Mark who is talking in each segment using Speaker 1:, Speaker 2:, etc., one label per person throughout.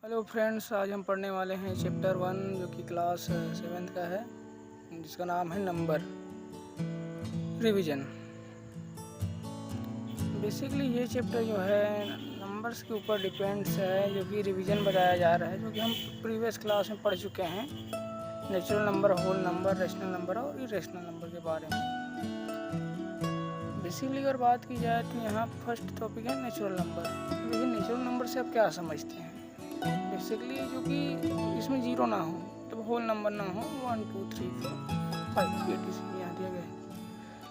Speaker 1: Hello friends, आज हम पढ़ने वाले हैं चैप्टर 1 जो कि क्लास 7th का है, जिसका नाम है नंबर रिवीजन। बेसिकली ये चैप्टर जो है नंबर्स के ऊपर डिपेंड्स है, जो कि रिवीजन बताया जा रहा है, जो कि हम प्रीवियस क्लास में पढ़ चुके हैं। Natural number, whole number, rational number और इरेशनल नंबर के बारे में। बेसिकली अगर बात की जाए तो यहाँ फर्स्ट टॉपिक है नेचुरल नंबर। लेकिन नेचुरल नंबर से आप क्या समझते हैं? बेसिकली जो कि इसमें जीरो ना हो, तो होल नंबर ना हो, 1 2 3 4 5 etc यहाँ दिया गया है।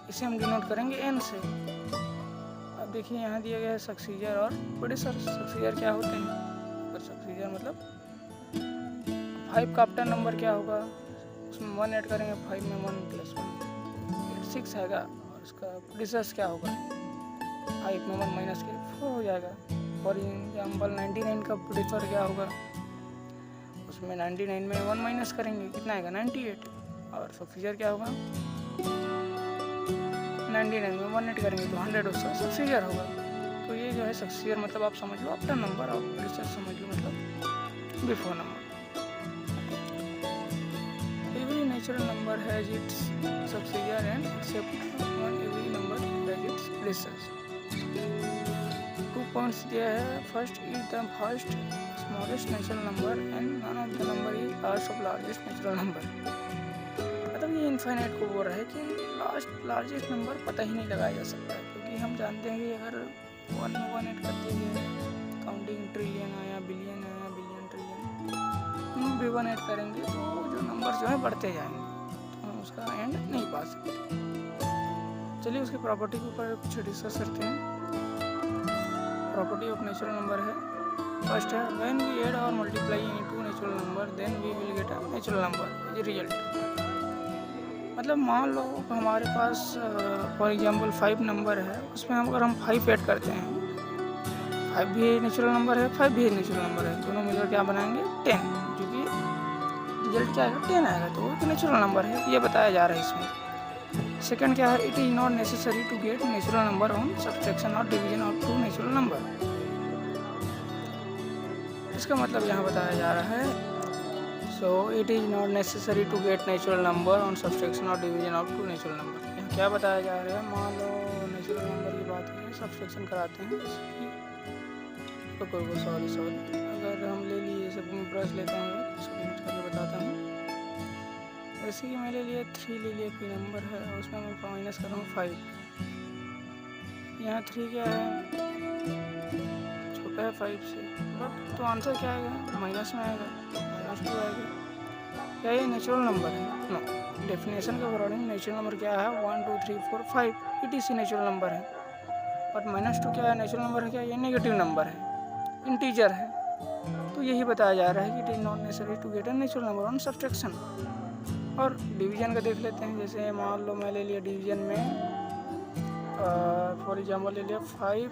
Speaker 1: इसे हम डिनोट करेंगे n से। अब देखिए यहाँ दिया गया है सक्सीजर और प्रेडिसर। सक्सीजर क्या होते हैं? अगर सक्सीजर मतलब 5 का आफ्टर नंबर क्या होगा, उसमें 1 ऐड करेंगे, 5 में 1 + 1 6 आएगा। और उसका प्रेडिसर्स क्या होगा, 5 में 1 - 4 हो जाएगा। फॉर एग्जाम्पल 99 का प्रेडिसर क्या होगा, उसमें 99 में 1 माइनस करेंगे, कितना आएगा 98। और सक्सीजर क्या होगा, 99 में 1 ऐड करेंगे तो 100 उसका सक्सीजर होगा। तो ये जो है सक्सीजर मतलब आप समझ लो आफ्टर नंबर, और प्रेडिसर समझ लो मतलब before number. Every natural number has its successor and except one every number has its predecessor. 2 points दिया है। First is the first smallest natural number and none of the number is last of largest natural number. मतलब ये infinite को बोल रहा है कि largest number पता ही नहीं लगाया जा सकता, क्योंकि हम जानते हैं कि अगर 1 में 1 ऐड करते हुए काउंटिंग ट्रिलियन आया, बिलियन आया, बिलियन, ट्रिलियन भी 1 ऐड करेंगे तो जो नंबर जो है बढ़ते जाएंगे, तो हम उसका एंड नहीं पा सकते। चलिए उसकी प्रॉपर्टी के ऊपर कुछ डिस्कस करते हैं। प्रॉपर्टी ऑफ नेचुरल नंबर है, फर्स्ट है व्हेन वी ऐड और multiply any two natural number then we will get a natural number as result. मतलब मान लो हमारे पास फॉर एग्जांपल 5 नंबर है, उसमें अगर हम 5 ऐड करते हैं, 5 भी नेचुरल नंबर है, 5 भी नेचुरल नंबर है, दोनों मिलकर क्या बनाएंगे 10, जो कि रिजल्ट क्या आएगा 10 आएगा, तो वो नेचुरल नंबर है, ये बताया जा रहा है इसमें। सेकंड क्या है, it is not necessary to get natural number on subtraction और division of two natural number. इसका मतलब यहाँ बताया जा रहा है, so it is not necessary to get natural number on subtraction और division of two natural number. यहाँ क्या बताया जा रहा है, मान लो नेचुरल नंबर की बात करें, सब्सट्रैक्शन कराते हैं, सॉरी अगर हम ले लिए, सब ब्रश लेता हूँ, इसको करके बताता हूँ। जैसे कि मैंने लिया 3 ले लिया, कोई नंबर है और उसमें मैं माइनस कर रहा हूँ 5। यहाँ 3 क्या है, छोटा है 5 से, बट तो आंसर क्या आएगा, माइनस में आएगा, -2 आएगा। क्या ये नेचुरल नंबर है? नो। डेफिनेशन के अकॉर्डिंग नेचुरल नंबर क्या है, 1 2 3 4 5 इट इज नेचुरल नंबर है। बट -2 क्या है, नेचुरल नंबर है क्या, ये नेगेटिव नंबर है, इंटीजर है। तो यही बताया जा रहा है कि it is not necessary to get a natural number on subtraction. और डिवीजन का देख लेते हैं। जैसे मान लो मैं ले लिया डिवीजन में, फॉर एग्जाम्पल ले लिया 5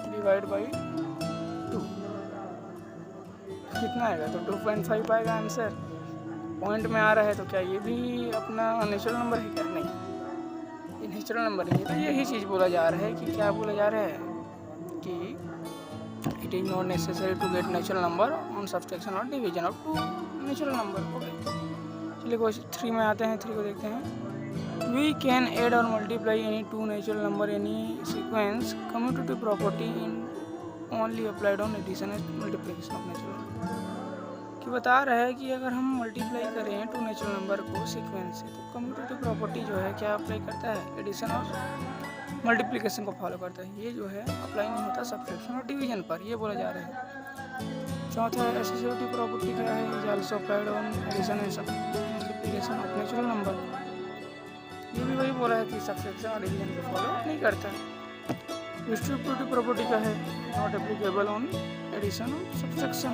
Speaker 1: डिवाइड बाई 2, कितना आएगा, तो 2.5 आएगा आंसर। पॉइंट में आ रहा है, तो क्या ये भी अपना नेचुरल नंबर है क्या? नहीं, ये नेचुरल नंबर नहीं है। तो यही चीज़ बोला जा रहा है कि क्या बोला जा रहा है कि it is not necessary to get natural number on subtraction और division of two natural number. Okay, चलिए क्वेश्चन 3 में आते हैं। 3 को देखते हैं। वी कैन ऐड और multiply any two natural number any sequence, commutative property in only applied on addition and multiplication of natural number. कि बता रहा है कि अगर हम मल्टीप्लाई करें टू नेचुरल नंबर को सीक्वेंस से, तो कम्यूटेटिव प्रॉपर्टी जो है क्या अप्लाई करता है, एडिशन और मल्टीप्लिकेशन को फॉलो करता है। ये जो है अप्लाई नहीं होता सब्सट्रैक्शन और डिवीजन पर, ये बोला जा रहा है। चौथा है एसोसिएटिव प्रॉपर्टी क्या है, is also applied on addition and multiplication of natural number. ये भी वही बोला है कि सब्सट्रैक्शन और डिवीजन को फॉलो नहीं करता। डिस्ट्रीब्यूटिव प्रॉपर्टी का है, नॉट एप्लीकेबल ऑन एडिशन और सब्सट्रैक्शन।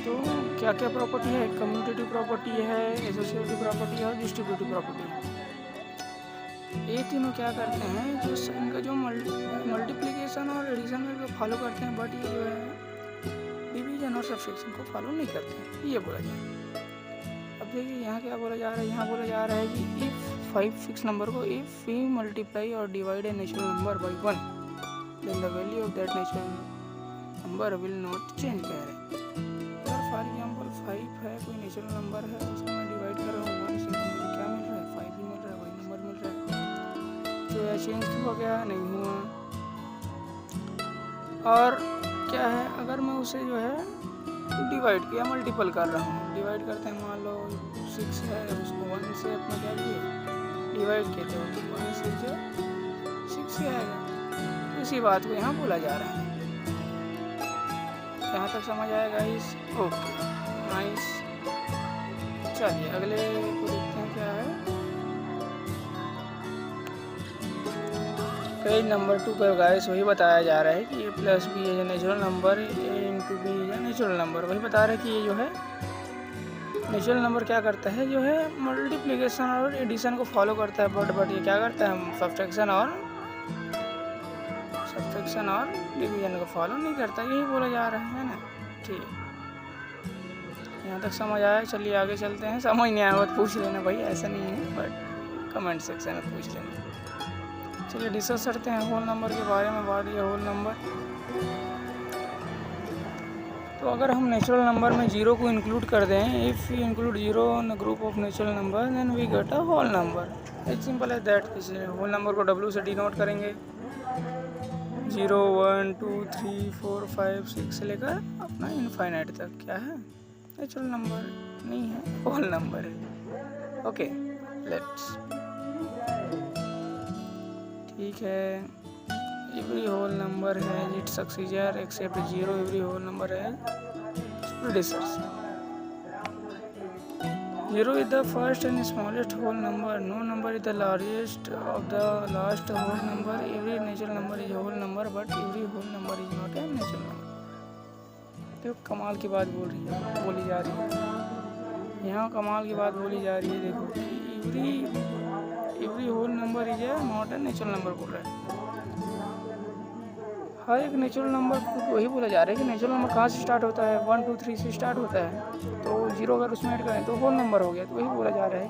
Speaker 1: तो क्या क्या प्रॉपर्टी है, कम्यूटेटिव प्रॉपर्टी है, एसोसिएटिव प्रॉपर्टी है और डिस्ट्रीब्यूटिव प्रॉपर्टी है। ये तीनों क्या करते हैं, जो इनका जो मल्टीप्लिकेशन और एडिशन में फॉलो करते हैं, बट ये जो है डिवीजन और सब्सट्रैक्शन को फॉलो नहीं करते, ये बोला जाए। अब देखिए यहाँ क्या बोला जा रहा है, यहाँ बोला जा रहा है कि इफ़ 5 फिक्स नंबर को इफ़ वी मल्टीप्लाई और divide a natural number by 1 then the value of that natural number will not change कह रहे हैं। नेचुरल नंबर है उसको मैं डिवाइड कर रहा हूँ 1 से, तो मुझे क्या मिल रहा है 5 ही मिल रहा है, वही नंबर मिल रहा है। तो यह चेंज हुआ क्या? नहीं हुआ। और क्या है, अगर मैं उसे जो है डिवाइड किया, मल्टीपल कर रहा हूँ, डिवाइड करते हैं, मान लो 6 है, उसको 1 से अपना क्या लिए डिवाइड किए थे, तो 1 से जो 6 ही आएगा। इसी बात को यहाँ बोला जा रहा है। यहाँ तक समझ आएगा गाइस? Okay, nice. चलिए अगले को देखते हैं क्या है। पेज नंबर 2 पर गाइस वही बताया जा रहा है कि a प्लस बी है natural number, a into b है नेचुरल नंबर। वही बता रहे हैं कि ये जो है नेचुरल नंबर क्या करता है, जो है मल्टीप्लिकेशन और एडिशन को फॉलो करता है, बट ये क्या करता है सब्ट्रैक्शन और डिवीजन को फॉलो नहीं करता। यही बोला जा रहा है ना। ठीक, यहाँ तक समझ आया? चलिए आगे चलते हैं। समझ नहीं आया मत पूछ लेना भाई, ऐसा नहीं है, बट कमेंट सेक्शन में पूछ लेना। चलिए डिस्कस करते हैं होल नंबर के बारे में। बात ये होल नंबर, तो अगर हम नेचुरल नंबर में 0 को इंक्लूड कर दें, if you include 0 in group of natural number then we get a whole number. It's simple as that. इसलिए होल नंबर को W से डिनोट करेंगे। 0 1 2 3 4 5 6 से लेकर अपना इनफाइनाइट तक क्या है, नेचुरल नंबर नहीं है, होल नंबर है। Okay, let's. ठीक है, एवरी होल नंबर है its successor except 0। Every whole number है predecessor. 0 is the first and smallest whole number. No number is the largest of the last whole number. Every natural number is a whole number, but every whole number is not a natural number. देखो कमाल की बात बोली जा रही है यहाँ, कमाल की बात बोली जा रही है। देखो कि every whole number is a not a natural number बोल रहा है। हर एक नेचुरल नंबर को वही बोला जा रहा है कि नेचुरल नंबर कहाँ से स्टार्ट होता है, 1 2 3 से स्टार्ट होता है, तो 0 अगर उसमें ऐड करें तो होल नंबर हो गया। तो वही बोला जा रहा है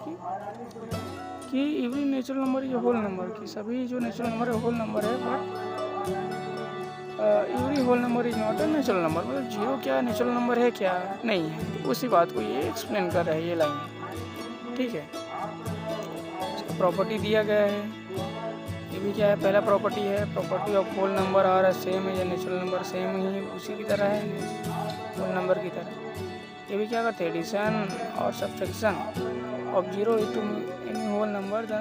Speaker 1: कि every natural number is whole number, की सभी जो नेचुरल नंबर है होल नंबर है, but every whole number is not a natural number. मतलब 0 क्या नेचुरल नंबर है क्या, नहीं है। तो उसी बात को ये एक्सप्लेन कर रहा है ये लाइन। ठीक है, प्रॉपर्टी दिया गया है, ये भी क्या है, पहला प्रॉपर्टी है प्रॉपर्टी ऑफ होल नंबर आ रहा है सेम है, या नेचुरल नंबर सेम ही उसी की तरह है, होल नंबर की तरह। ये भी क्या करते हैं, एडिशन और subtraction of 0 to any whole number, the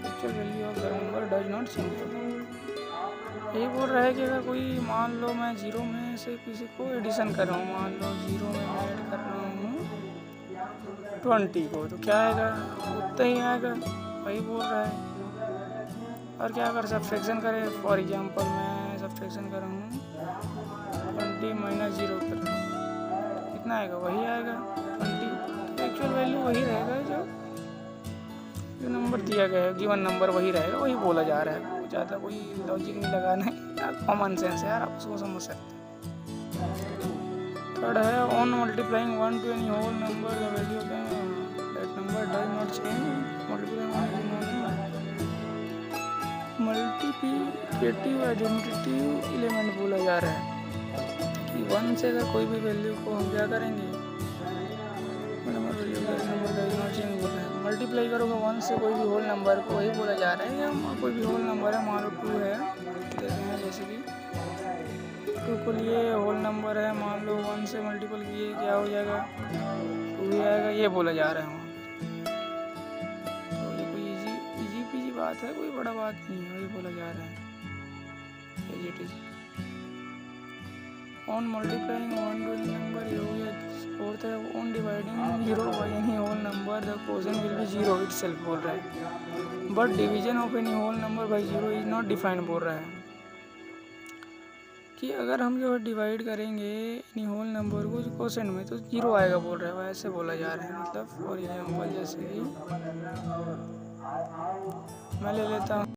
Speaker 1: actual value of the number does not change. यही बोल रहा है कि अगर कोई मान लो मैं 0 में से किसी को एडिशन कर रहा हूँ, मान लो 0 में मैं ऐड कर रहा हूँ 20 को, तो क्या आएगा, उतना ही आएगा, वही बोल रहा है। और क्या अगर सब्ट्रैक्शन करें, फॉर एग्जांपल मैं सब्ट्रैक्शन कर रहा हूँ 20 माइनस 0 कर, कितना आएगा, वही आएगा 20। तो एक्चुअल वैल्यू वही रहेगा, जो नंबर दिया गया है, गिवन नंबर वही रहेगा, वही बोला जा रहा है। ज़्यादा कोई लॉजिक नहीं लगाना है, कॉमन सेंस है यार, आप उसको समझ सकते हैं। थर्ड है on multiplying 1 to any whole number the value of that number does not change. Multiplying multiplicative identity element बोला जा रहा है कि 1 से अगर कोई भी वैल्यू को हम क्या करेंगे, मल्टीप्लाई करोगे 1 से कोई भी होल नंबर को, वही बोला जा रहा है कि हम कोई भी होल नंबर है, मान लो 2 है, देते हैं जैसे कि 2 को लिए होल नंबर है, मान लो 1 से मल्टीपल किए क्या हो जाएगा, 2 ही आएगा, ये बोला जा रहा है। तो ये कोई इजी पीजी बात है, कोई बड़ा बात नहीं है, वही बोला जा रहा है। It is on multiplying 1 to any number, ये हो गया। फोर्थ है on dividing 0 by any whole number the quotient will be 0 itself बोल रहा है, but division of any whole number by 0 is not defined बोल रहा है कि अगर हम जो है डिवाइड करेंगे एनी होल नंबर को क्वोशिएंट में तो 0 आएगा बोल रहा है, वैसे बोला जा रहा है। मतलब फॉर एग्जाम्पल जैसे कि मैं ले लेता हूँ